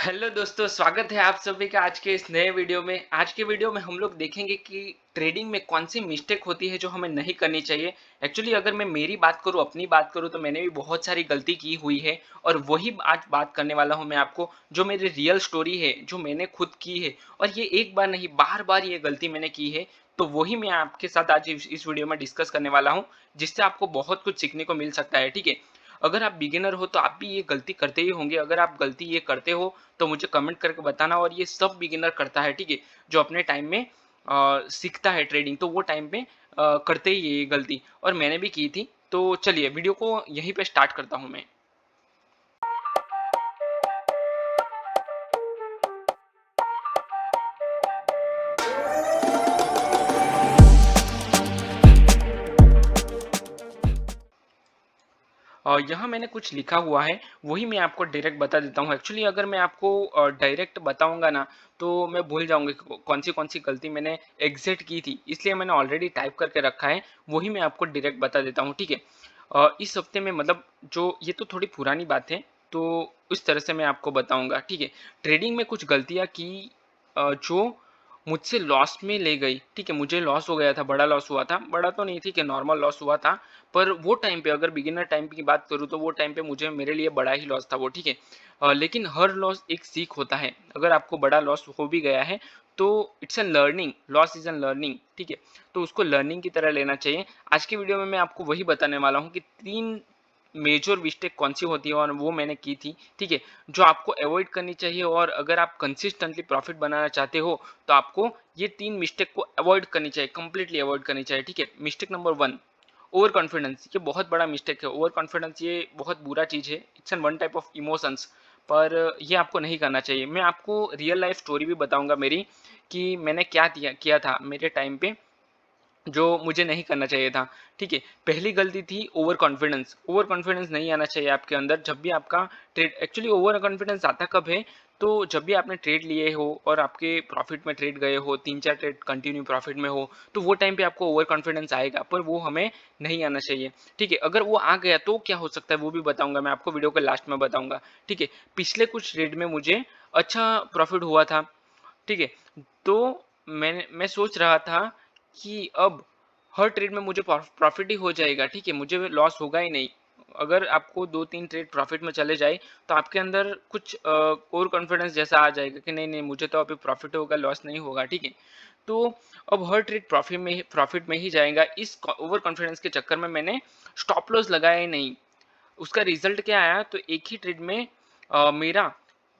Hello दोस्तों, स्वागत है आप सभी का आज के इस नए वीडियो में। आज के वीडियो में हम लोग देखेंगे कि ट्रेडिंग में कौन सी मिस्टेक होती है जो हमें नहीं करनी चाहिए। एक्चुअली अगर मैं मेरी बात करूँ, अपनी बात करूँ तो मैंने भी बहुत सारी गलती की हुई है और वही आज बात करने वाला हूँ मैं आपको, जो मेरी रियल स्टोरी है, जो मैंने खुद की है। और ये एक बार नहीं, बार-बार ये गलती मैंने की है, तो वही मैं आपके साथ आज इस वीडियो में डिस्कस करने वाला हूँ, जिससे आपको बहुत कुछ सीखने को मिल सकता है, ठीक है? अगर आप बिगिनर हो तो आप भी ये गलती करते ही होंगे। अगर आप गलती ये करते हो तो मुझे कमेंट करके बताना। और ये सब बिगिनर करता है, ठीक है, जो अपने टाइम में सीखता है ट्रेडिंग, तो वो टाइम पे करते ही है ये गलती, और मैंने भी की थी। तो चलिए वीडियो को यहीं पे स्टार्ट करता हूँ मैं। यहाँ मैंने कुछ लिखा हुआ है, वही मैं आपको डायरेक्ट बता देता हूँ। एक्चुअली अगर मैं आपको डायरेक्ट बताऊँगा ना, तो मैं भूल जाऊँगी कौन-सी गलती मैंने एग्ज़ैक्ट की थी, इसलिए मैंने ऑलरेडी टाइप करके रखा है, वही मैं आपको डायरेक्ट बता देता हूँ, ठीक है? इस हफ्ते में मतलब जो ये तो थोड़ी पुरानी बात है, तो उस तरह से मैं आपको बताऊँगा, ठीक है? ट्रेडिंग में कुछ गलतियाँ की जो मुझसे लॉस में ले गई, ठीक है? मुझे लॉस हो गया था, बड़ा लॉस हुआ था, बड़ा तो नहीं, ठीक है, नॉर्मल लॉस हुआ था। पर वो टाइम पे अगर बिगिनर टाइम की बात करूँ तो वो टाइम पे मुझे मेरे लिए बड़ा ही लॉस था वो, ठीक है। लेकिन हर लॉस एक सीख होता है। अगर आपको बड़ा लॉस हो भी गया है तो it's an learning, loss is an learning, ठीक है। तो उसको लर्निंग की तरह लेना चाहिए। आज की वीडियो में मैं आपको वही बताने वाला हूँ कि 3 मेजर मिस्टेक कौन सी होती है और वो मैंने की थी, ठीक है, जो आपको अवॉइड करनी चाहिए। और अगर आप कंसिस्टेंटली प्रॉफिट बनाना चाहते हो तो आपको ये 3 मिस्टेक को अवॉइड करनी चाहिए, कंप्लीटली अवॉइड करनी चाहिए, ठीक है। Mistake number 1, over confidence. ये बहुत बड़ा मिस्टेक है। ओवर कॉन्फिडेंस ये बहुत बुरा चीज़ है। It's an one type of emotions. पर ये आपको नहीं करना चाहिए। मैं आपको रियल लाइफ स्टोरी भी बताऊंगा मेरी, कि मैंने क्या किया था मेरे टाइम पे, जो मुझे नहीं करना चाहिए था, ठीक है। पहली गलती थी ओवर कॉन्फिडेंस। ओवर कॉन्फिडेंस नहीं आना चाहिए आपके अंदर जब भी आपका ट्रेड, एक्चुअली ओवर कॉन्फिडेंस आता कब है, तो जब भी आपने ट्रेड लिए हो और आपके प्रॉफिट में ट्रेड गए हो, 3-4 ट्रेड कंटिन्यू प्रॉफिट में हो, तो वो टाइम पे आपको ओवर कॉन्फिडेंस आएगा, पर वो हमें नहीं आना चाहिए, ठीक है। अगर वो आ गया तो क्या हो सकता है वो भी बताऊंगा मैं आपको, वीडियो के लास्ट में बताऊंगा, ठीक है। पिछले कुछ ट्रेड में मुझे अच्छा प्रॉफिट हुआ था, ठीक है। तो मैं सोच रहा था कि अब हर ट्रेड में मुझे प्रॉफिट ही हो जाएगा, ठीक है, मुझे लॉस होगा ही नहीं। अगर आपको 2-3 ट्रेड प्रॉफिट में चले जाए तो आपके अंदर कुछ ओवर कॉन्फिडेंस जैसा आ जाएगा कि नहीं नहीं, मुझे तो अभी प्रॉफिट होगा, लॉस नहीं होगा, ठीक है। तो अब हर ट्रेड प्रॉफिट में ही जाएगा। इस ओवर कॉन्फिडेंस के चक्कर में मैंने स्टॉप लॉस लगाया ही नहीं। उसका रिजल्ट क्या आया, तो एक ही ट्रेड में मेरा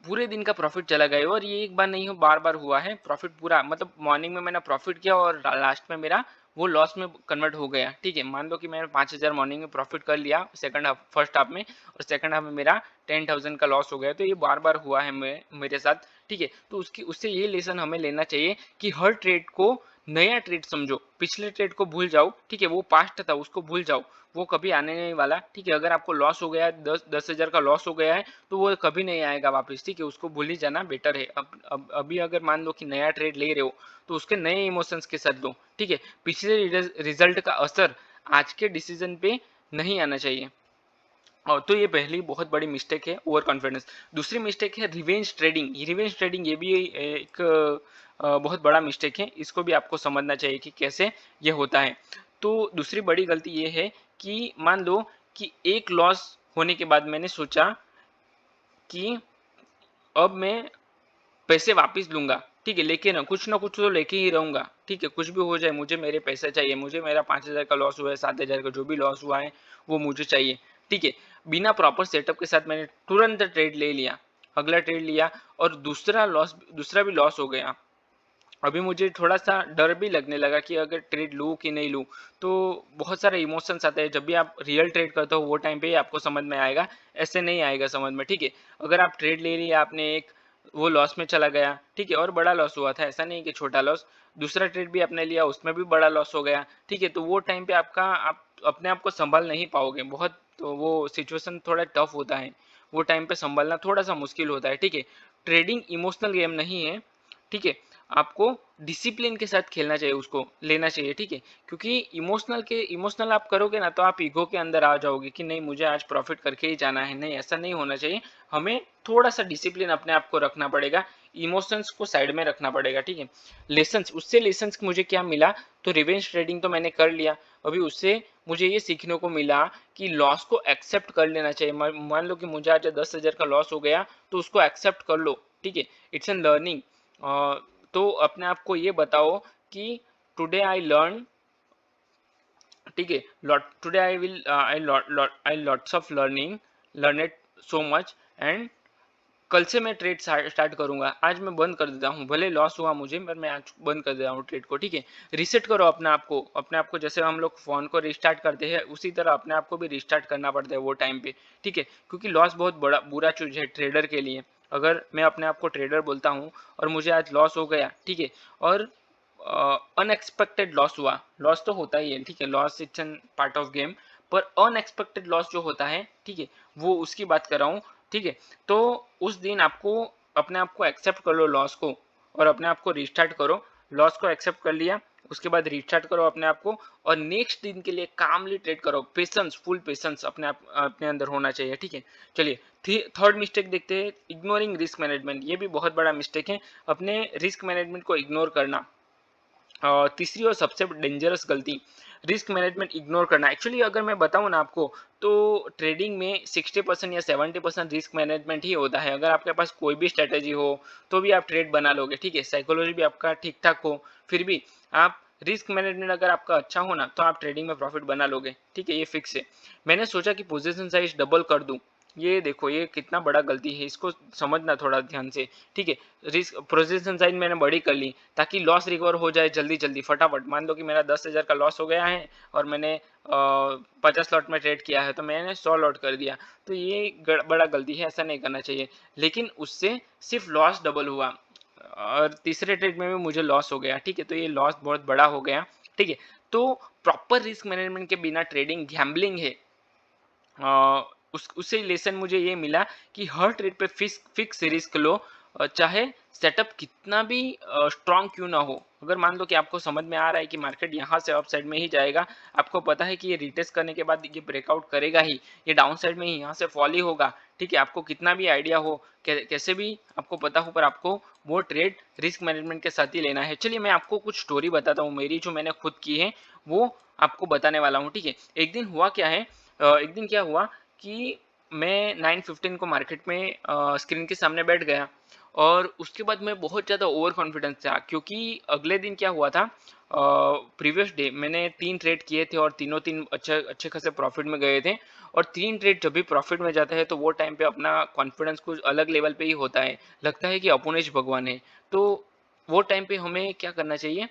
पूरे दिन का प्रॉफिट चला गया। और ये एक बार नहीं हो, बार बार हुआ है प्रॉफिट पूरा, मतलब मॉर्निंग में मैंने प्रॉफिट किया और लास्ट में मेरा वो लॉस में कन्वर्ट हो गया, ठीक है। मान लो कि मैंने 5,000 मॉर्निंग में प्रॉफिट कर लिया सेकंड हाफ, फर्स्ट हाफ में, और सेकंड हाफ में मेरा 10,000 का लॉस हो गया। तो ये बार बार हुआ है मेरे साथ, ठीक है। तो उससे ये लेसन हमें लेना चाहिए कि हर ट्रेड को नया ट्रेड समझो। पिछले ट्रेड को भूल जाओ, ठीक है, वो पास्ट था, उसको भूल जाओ, वो कभी आने नहीं वाला, ठीक है। अगर आपको लॉस हो गया है, 10,000 का लॉस हो गया है, तो वो कभी नहीं आएगा वापस, ठीक है, उसको भूल ही जाना बेटर है। अब अभी अगर मान लो कि नया ट्रेड ले रहे हो तो उसके नए इमोशंस के साथ लो, ठीक है। पिछले रिजल्ट का असर आज के डिसीजन पे नहीं आना चाहिए। और तो ये पहली बहुत बड़ी मिस्टेक है, ओवर कॉन्फिडेंस। दूसरी मिस्टेक है रिवेंज ट्रेडिंग। रिवेंज ट्रेडिंग ये भी एक बहुत बड़ा मिस्टेक है। इसको भी आपको समझना चाहिए कि कैसे ये होता है। तो दूसरी बड़ी गलती ये है कि मान लो कि एक लॉस होने के बाद मैंने सोचा कि अब मैं पैसे वापस लूंगा, ठीक है, लेके ना कुछ तो लेके ही रहूंगा, ठीक है, कुछ भी हो जाए मुझे मेरे पैसे चाहिए, मुझे मेरा 5,000 का लॉस हुआ है, 7,000 का जो भी लॉस हुआ है वो मुझे चाहिए, ठीक है। बिना प्रॉपर सेटअप के साथ मैंने तुरंत ट्रेड ले लिया, अगला ट्रेड लिया, और दूसरा भी लॉस हो गया। अभी मुझे थोड़ा सा डर भी लगने लगा कि अगर ट्रेड लूँ कि नहीं लूँ। तो बहुत सारे इमोशंस आते हैं। जब भी आप रियल ट्रेड करते हो वो टाइम पे ही आपको समझ में आएगा, ऐसे नहीं आएगा समझ में, ठीक है। अगर आप ट्रेड ले लिया आपने एक, वो लॉस में चला गया, ठीक है, और बड़ा लॉस हुआ था, ऐसा नहीं कि छोटा लॉस। दूसरा ट्रेड भी आपने लिया, उसमें भी बड़ा लॉस हो गया, ठीक है। तो वो टाइम पे आप अपने आप को संभाल नहीं पाओगे बहुत, तो वो सिचुएशन थोड़ा टफ होता है। वो टाइम पे संभालना थोड़ा सा मुश्किल होता है, ठीक है। ट्रेडिंग इमोशनल गेम नहीं है, ठीक है। आपको डिसिप्लिन के साथ खेलना चाहिए, उसको लेना चाहिए, ठीक है। क्योंकि इमोशनल आप करोगे ना तो आप ईगो के अंदर आ जाओगे कि नहीं मुझे आज प्रॉफिट करके ही जाना है, नहीं ऐसा नहीं होना चाहिए। हमें थोड़ा सा डिसिप्लिन अपने आप को रखना पड़ेगा, इमोशंस को साइड में रखना पड़ेगा, ठीक है। लेसन्स मुझे क्या मिला, तो रिवेंज ट्रेडिंग तो मैंने कर लिया, अभी उससे मुझे ये सीखने को मिला कि लॉस को एक्सेप्ट कर लेना चाहिए। मान लो कि मुझे आज 10,000 का लॉस हो गया तो उसको एक्सेप्ट कर लो, ठीक है, इट्स एन लर्निंग। तो अपने आप को ये बताओ कि टुडे आई लर्न, ठीक है, lot today I will I lots of learn it so much, and कल से मैं ट्रेड स्टार्ट करूंगा, आज मैं बंद कर देता हूँ, भले लॉस हुआ मुझे पर मैं आज बंद कर देता हूँ ट्रेड को, ठीक है। रिसेट करो अपने आप को जैसे हम लोग फोन को रिस्टार्ट करते हैं उसी तरह अपने आप को भी रिस्टार्ट करना पड़ता है वो टाइम पे, ठीक है। क्योंकि लॉस बहुत बड़ा बुरा चीज है ट्रेडर के लिए। अगर मैं अपने आप को ट्रेडर बोलता हूँ और मुझे आज लॉस हो गया, ठीक है, और अनएक्सपेक्टेड लॉस हुआ, लॉस तो होता ही है, ठीक है, loss it's an part of game, पर अनएक्सपेक्टेड लॉस जो होता है, ठीक है, वो उसकी बात कर रहा हूँ, ठीक है। तो उस दिन आपको अपने आप को एक्सेप्ट कर लो लॉस को, और अपने आप को रिस्टार्ट करो। लॉस को एक्सेप्ट कर लिया, उसके बाद रिस्टार्ट करो अपने आप को, और नेक्स्ट दिन के लिए कामली ट्रेड करो। पेशेंस, फुल पेशेंस अपने अंदर होना चाहिए, ठीक है। चलिए थर्ड मिस्टेक देखते हैं, इग्नोरिंग रिस्क मैनेजमेंट। ये भी बहुत बड़ा मिस्टेक है, अपने रिस्क मैनेजमेंट को इग्नोर करना। तीसरी और सबसे डेंजरस गलती, रिस्क मैनेजमेंट इग्नोर करना। एक्चुअली अगर मैं बताऊं ना आपको, तो ट्रेडिंग में 60% या 70% रिस्क मैनेजमेंट ही होता है। अगर आपके पास कोई भी स्ट्रेटेजी हो तो भी आप ट्रेड बना लोगे, ठीक है, साइकोलॉजी भी आपका ठीक ठाक हो, फिर भी आप रिस्क मैनेजमेंट अगर आपका अच्छा हो ना तो आप ट्रेडिंग में प्रॉफिट बना लोगे, ठीक है, ये फिक्स है। मैंने सोचा कि पोजीशन साइज डबल कर दूं, ये देखो ये कितना बड़ा गलती है, इसको समझना थोड़ा ध्यान से, ठीक है। रिस्क पोजीशन साइज मैंने बड़ी कर ली ताकि लॉस रिकवर हो जाए जल्दी जल्दी फटाफट। मान लो कि मेरा 10,000 का लॉस हो गया है और मैंने 50 लॉट में ट्रेड किया है तो मैंने 100 लॉट कर दिया, तो ये बड़ा गलती है, ऐसा नहीं करना चाहिए। लेकिन उससे सिर्फ लॉस डबल हुआ और तीसरे ट्रेड में भी मुझे लॉस हो गया, ठीक है, तो ये लॉस बहुत बड़ा हो गया, ठीक है। तो प्रॉपर रिस्क मैनेजमेंट के बिना ट्रेडिंग गैम्बलिंग है। उससे लेसन मुझे ये मिला कि हर ट्रेड पे फिक्स रिस्क लो, चाहे सेटअप कितना भी स्ट्रांग क्यों ना हो। अगर मान लो कि आपको समझ में आ रहा है कि मार्केट यहाँ से अप साइड में ही जाएगा, आपको पता है कि ये रिटेस्ट करने के बाद ये ब्रेकआउट करेगा ही, ये डाउन साइड में ही यहाँ से फॉल ही होगा, ठीक है, आपको कितना भी आइडिया हो, कैसे भी आपको पता हो, पर आपको वो ट्रेड रिस्क मैनेजमेंट के साथ ही लेना है। चलिए मैं आपको कुछ स्टोरी बताता हूँ मेरी, जो मैंने खुद की है वो आपको बताने वाला हूँ, ठीक है। एक दिन हुआ क्या है, एक दिन क्या हुआ कि मैं 9:15 को मार्केट में स्क्रीन के सामने बैठ गया, और उसके बाद मैं बहुत ज़्यादा ओवर कॉन्फिडेंस था, क्योंकि अगले दिन क्या हुआ था, प्रीवियस डे मैंने 3 ट्रेड किए थे और तीनों तीन अच्छे अच्छे खासे प्रॉफिट में गए थे। और 3 ट्रेड जब भी प्रॉफिट में जाता है तो वो टाइम पे अपना कॉन्फिडेंस कुछ अलग लेवल पे ही होता है, लगता है कि अपुनेश भगवान है। तो वो टाइम पे हमें क्या करना चाहिए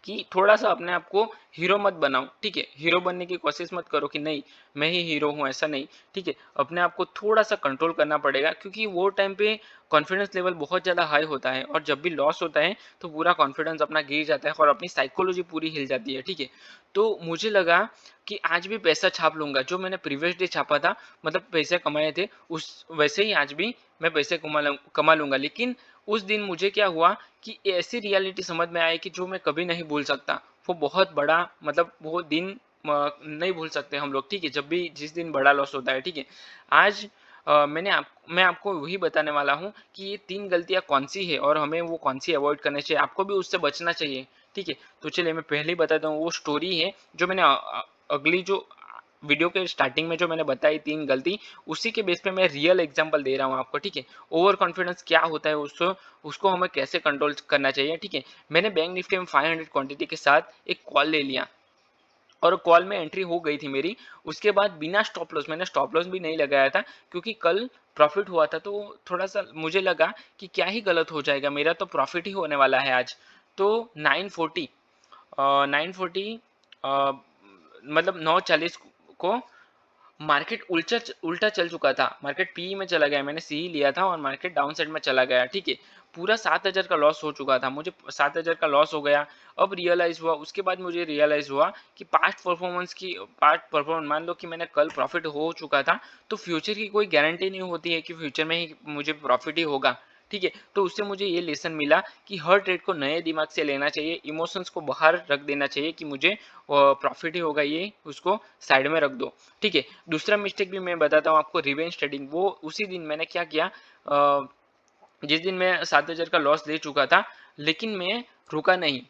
कि थोड़ा सा अपने आप को हीरो मत बनाओ, ठीक है, हीरो बनने की कोशिश मत करो कि नहीं मैं ही हीरो हूँ, ऐसा नहीं, ठीक है। अपने आप को थोड़ा सा कंट्रोल करना पड़ेगा, क्योंकि वो टाइम पे कॉन्फिडेंस लेवल बहुत ज़्यादा हाई होता है, और जब भी लॉस होता है तो पूरा कॉन्फिडेंस अपना गिर जाता है और अपनी साइकोलॉजी पूरी हिल जाती है, ठीक है। तो मुझे लगा कि आज भी पैसा छाप लूंगा, जो मैंने प्रीवियस डे छापा था, मतलब पैसे कमाए थे उस वैसे ही आज भी मैं पैसे कमा लूंगा। लेकिन उस दिन मुझे क्या हुआ कि ऐसी रियलिटी समझ में आई कि जो मैं कभी नहीं भूल सकता। वो बहुत बड़ा, मतलब वो दिन नहीं भूल सकते हम लोग, ठीक है, जब भी जिस दिन बड़ा लॉस होता है, ठीक है। आज मैं आपको वही बताने वाला हूँ कि ये 3 गलतियाँ कौन सी है और हमें वो कौन सी अवॉइड करनी चाहिए, आपको भी उससे बचना चाहिए, ठीक है। तो चलिए मैं पहले ही बताता हूँ, वो स्टोरी है जो मैंने अगली जो वीडियो के स्टार्टिंग में जो मैंने बताई 3 गलती, उसी के बेस पे मैं रियल एग्जांपल दे रहा हूँ आपको, ठीक है। ओवर कॉन्फिडेंस क्या होता है, उसको हमें कैसे कंट्रोल करना चाहिए, ठीक है। मैंने बैंक निफ्टी में 500 क्वांटिटी के साथ एक कॉल ले लिया, और कॉल में एंट्री हो गई थी मेरी। उसके बाद बिना स्टॉप लॉस, मैंने स्टॉप लॉस भी नहीं लगाया था, क्योंकि कल प्रॉफिट हुआ था, तो थोड़ा सा मुझे लगा कि क्या ही गलत हो जाएगा, मेरा तो प्रॉफिट ही होने वाला है आज। तो 940 940 मतलब 9:40 को मार्केट उल्टा चल चुका था, मार्केट पी में चला गया, मैंने सी लिया था और मार्केट डाउन साइड में चला गया, ठीक है। पूरा 7,000 का लॉस हो चुका था, मुझे 7,000 का लॉस हो गया। अब रियलाइज हुआ, उसके बाद मुझे रियलाइज हुआ कि पास्ट परफॉर्मेंस, मान लो कि मैंने कल प्रॉफिट हो चुका था, तो फ्यूचर की कोई गारंटी नहीं होती है कि फ्यूचर में ही मुझे प्रॉफिट ही होगा, ठीक है। तो उससे मुझे ये लेसन मिला कि हर ट्रेड को नए दिमाग से लेना चाहिए, इमोशंस को बाहर रख देना चाहिए कि मुझे प्रॉफिट ही होगा, ये उसको साइड में रख दो, ठीक है। दूसरा मिस्टेक भी मैं बताता हूँ आपको, रिवेंज ट्रेडिंग। वो उसी दिन मैंने क्या किया, जिस दिन मैं 7,000 का लॉस ले चुका था, लेकिन मैं रुका नहीं,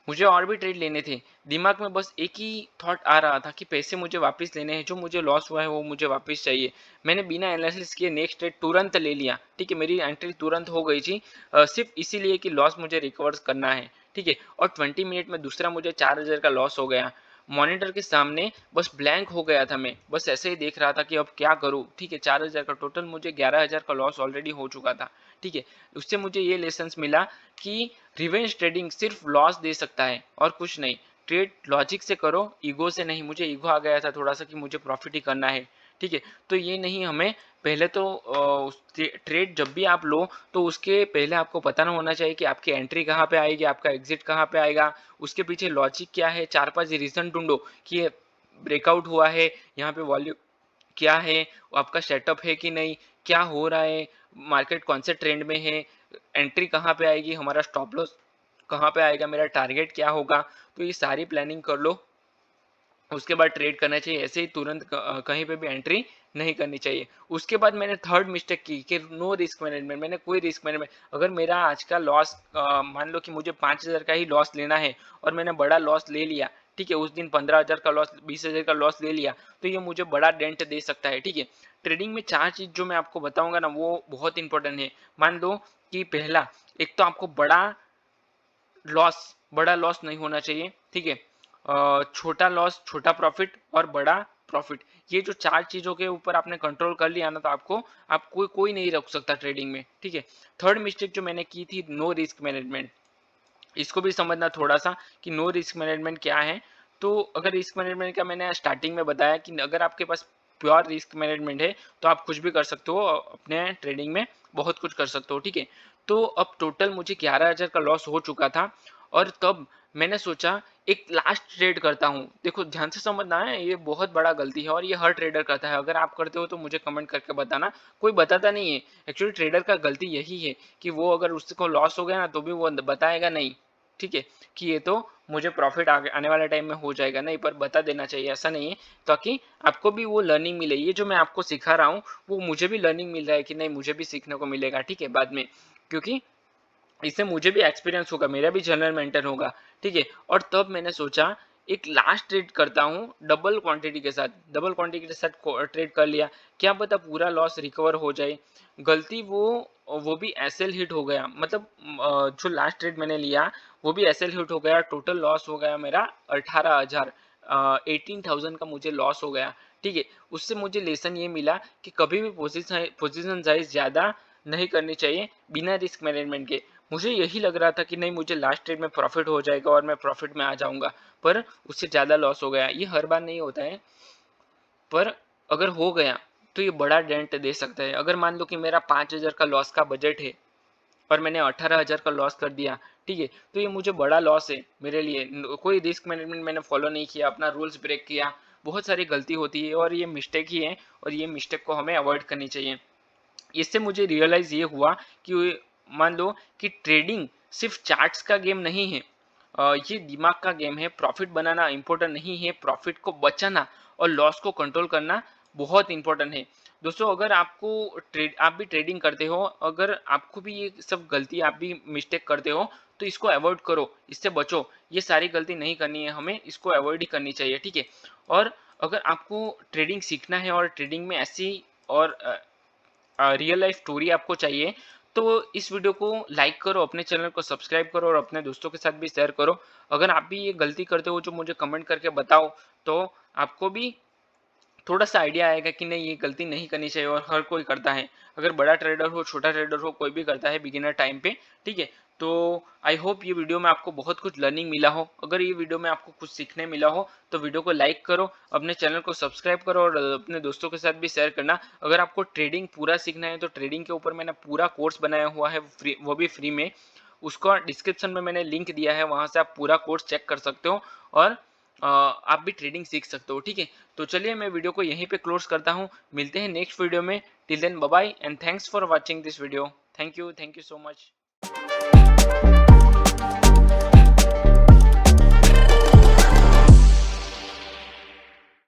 मुझे और भी ट्रेड लेने थे। दिमाग में बस एक ही थॉट आ रहा था कि पैसे मुझे वापस लेने हैं, जो मुझे लॉस हुआ है वो मुझे वापस चाहिए। मैंने बिना एनालिसिस किए नेक्स्ट ट्रेड तुरंत ले लिया, ठीक है। मेरी एंट्री तुरंत हो गई थी, सिर्फ इसीलिए कि लॉस मुझे रिकवर करना है, ठीक है। और 20 मिनट में दूसरा मुझे 4,000 का लॉस हो गया। मॉनिटर के सामने बस ब्लैंक हो गया था, मैं बस ऐसे ही देख रहा था कि अब क्या करूं, ठीक है। 4,000 का टोटल, मुझे 11,000 का लॉस ऑलरेडी हो चुका था, ठीक है। उससे मुझे ये लेसन मिला कि रिवेंज ट्रेडिंग सिर्फ लॉस दे सकता है और कुछ नहीं। ट्रेड लॉजिक से करो, ईगो से नहीं। मुझे ईगो आ गया था थोड़ा सा कि मुझे प्रॉफिट ही करना है, ठीक है। तो ये नहीं, हमें पहले तो ट्रेड जब भी आप लो तो उसके पहले आपको पता ना होना चाहिए कि आपकी एंट्री कहाँ पे आएगी, आपका एग्जिट कहाँ पे आएगा, उसके पीछे लॉजिक क्या है। 4-5 रीजन ढूंढो कि ये ब्रेकआउट हुआ है, यहाँ पे वॉल्यूम क्या है, आपका सेटअप है कि नहीं, क्या हो रहा है, मार्केट कौन से ट्रेंड में है, एंट्री कहाँ पे आएगी, हमारा स्टॉप लॉस कहाँ पे आएगा, मेरा टारगेट क्या होगा। तो ये सारी प्लानिंग कर लो, उसके बाद ट्रेड करना चाहिए। ऐसे ही तुरंत कहीं पे भी एंट्री नहीं करनी चाहिए। उसके बाद मैंने थर्ड मिस्टेक की कि नो रिस्क मैनेजमेंट। मैंने कोई रिस्क मैनेजमेंट, अगर मेरा आज का लॉस, मान लो कि मुझे 5,000 का ही लॉस लेना है और मैंने बड़ा लॉस ले लिया, ठीक है, उस दिन 15,000 का लॉस, 20,000 का लॉस ले लिया, तो ये मुझे बड़ा डेंट दे सकता है, ठीक है। ट्रेडिंग में 4 चीज जो मैं आपको बताऊंगा ना, वो बहुत इंपॉर्टेंट है। मान लो कि पहला, एक तो आपको बड़ा लॉस नहीं होना चाहिए, ठीक है। छोटा लॉस, छोटा प्रॉफिट और बड़ा प्रॉफिट, ये जो 4 चीजों के ऊपर आपने कंट्रोल कर लिया ना, तो आप कोई नहीं रोक सकता ट्रेडिंग में, ठीक है। थर्ड मिस्टेक जो मैंने की थी, नो रिस्क मैनेजमेंट। इसको भी समझना थोड़ा सा कि नो रिस्क मैनेजमेंट क्या है। तो अगर रिस्क मैनेजमेंट का मैंने स्टार्टिंग में बताया कि अगर आपके पास प्योर रिस्क मैनेजमेंट है तो आप कुछ भी कर सकते हो अपने ट्रेडिंग में, बहुत कुछ कर सकते हो, ठीक है। तो अब टोटल मुझे 11,000 का लॉस हो चुका था और तब मैंने सोचा एक लास्ट ट्रेड करता हूँ। देखो ध्यान से समझना है, ये बहुत बड़ा गलती है और ये हर ट्रेडर करता है। अगर आप करते हो तो मुझे कमेंट करके बताना, कोई बताता नहीं है। एक्चुअली ट्रेडर का गलती यही है कि वो अगर उसको लॉस हो गया ना तो भी वो बताएगा नहीं, ठीक है, कि ये तो मुझे प्रॉफिट आगे आने वाले टाइम में हो जाएगा, नहीं, पर बता देना चाहिए, ऐसा नहीं है, ताकि आपको भी वो लर्निंग मिले। ये जो मैं आपको सिखा रहा हूँ वो मुझे भी लर्निंग मिल रहा है कि नहीं, मुझे भी सीखने को मिलेगा, ठीक है, बाद में, क्योंकि इससे मुझे भी एक्सपीरियंस होगा, मेरा भी जनरल मेंटर होगा, ठीक है। और तब मैंने सोचा एक लास्ट ट्रेड करता हूँ डबल क्वांटिटी के साथ। डबल क्वांटिटी के साथ ट्रेड कर लिया, क्या पता पूरा लॉस रिकवर हो जाए। गलती वो भी एसएल हिट हो गया, मतलब जो लास्ट ट्रेड मैंने लिया वो भी एसएल हिट हो गया। टोटल लॉस हो गया मेरा 18,000, 18,000 का मुझे लॉस हो गया, ठीक है। उससे मुझे लेसन ये मिला कि कभी भी पोजीशन साइज ज़्यादा नहीं करनी चाहिए बिना रिस्क मैनेजमेंट के। मुझे यही लग रहा था कि नहीं, मुझे लास्ट ट्रेड में प्रॉफिट हो जाएगा और मैं प्रॉफिट में आ जाऊंगा, पर उससे ज़्यादा लॉस हो गया। ये हर बार नहीं होता है, पर अगर हो गया तो ये बड़ा डेंट दे सकता है। अगर मान लो कि मेरा 5,000 का लॉस का बजट है और मैंने 18,000 का लॉस कर दिया, ठीक है, तो ये मुझे बड़ा लॉस है मेरे लिए। कोई रिस्क मैनेजमेंट मैंने फॉलो नहीं किया, अपना रूल्स ब्रेक किया, बहुत सारी गलती होती है और ये मिस्टेक ही है और ये मिस्टेक को हमें अवॉइड करनी चाहिए। इससे मुझे रियलाइज ये हुआ कि मान लो कि ट्रेडिंग सिर्फ चार्ट्स का गेम नहीं है, ये दिमाग का गेम है। प्रॉफिट बनाना इंपॉर्टेंट नहीं है, प्रॉफिट को बचाना और लॉस को कंट्रोल करना बहुत इंपॉर्टेंट है। दोस्तों अगर आप भी ट्रेडिंग करते हो, अगर आपको भी ये सब गलती, आप भी मिस्टेक करते हो, तो इसको अवॉइड करो, इससे बचो। ये सारी गलती नहीं करनी है हमें, इसको अवॉइड ही करनी चाहिए, ठीक है। और अगर आपको ट्रेडिंग सीखना है और ट्रेडिंग में ऐसी और रियल लाइफ स्टोरी आपको चाहिए, तो इस वीडियो को लाइक करो, अपने चैनल को सब्सक्राइब करो और अपने दोस्तों के साथ भी शेयर करो। अगर आप भी ये गलती करते हो जो मुझे कमेंट करके बताओ, तो आपको भी थोड़ा सा आइडिया आएगा कि नहीं, ये गलती नहीं करनी चाहिए और हर कोई करता है। अगर बड़ा ट्रेडर हो, छोटा ट्रेडर हो, कोई भी करता है बिगिनर टाइम पे, ठीक है। तो आई होप ये वीडियो में आपको बहुत कुछ लर्निंग मिला हो। अगर ये वीडियो में आपको कुछ सीखने मिला हो तो वीडियो को लाइक करो, अपने चैनल को सब्सक्राइब करो और अपने दोस्तों के साथ भी शेयर करना। अगर आपको ट्रेडिंग पूरा सीखना है तो ट्रेडिंग के ऊपर मैंने पूरा कोर्स बनाया हुआ है, वो भी फ्री में। उसका डिस्क्रिप्शन में मैंने लिंक दिया है, वहां से आप पूरा कोर्स चेक कर सकते हो और आप भी ट्रेडिंग सीख सकते हो, ठीक है। तो चलिए मैं वीडियो को यहीं पे क्लोज करता हूँ, मिलते हैं नेक्स्ट वीडियो में। Till then bye bye and thanks for watching this video. Thank you so much.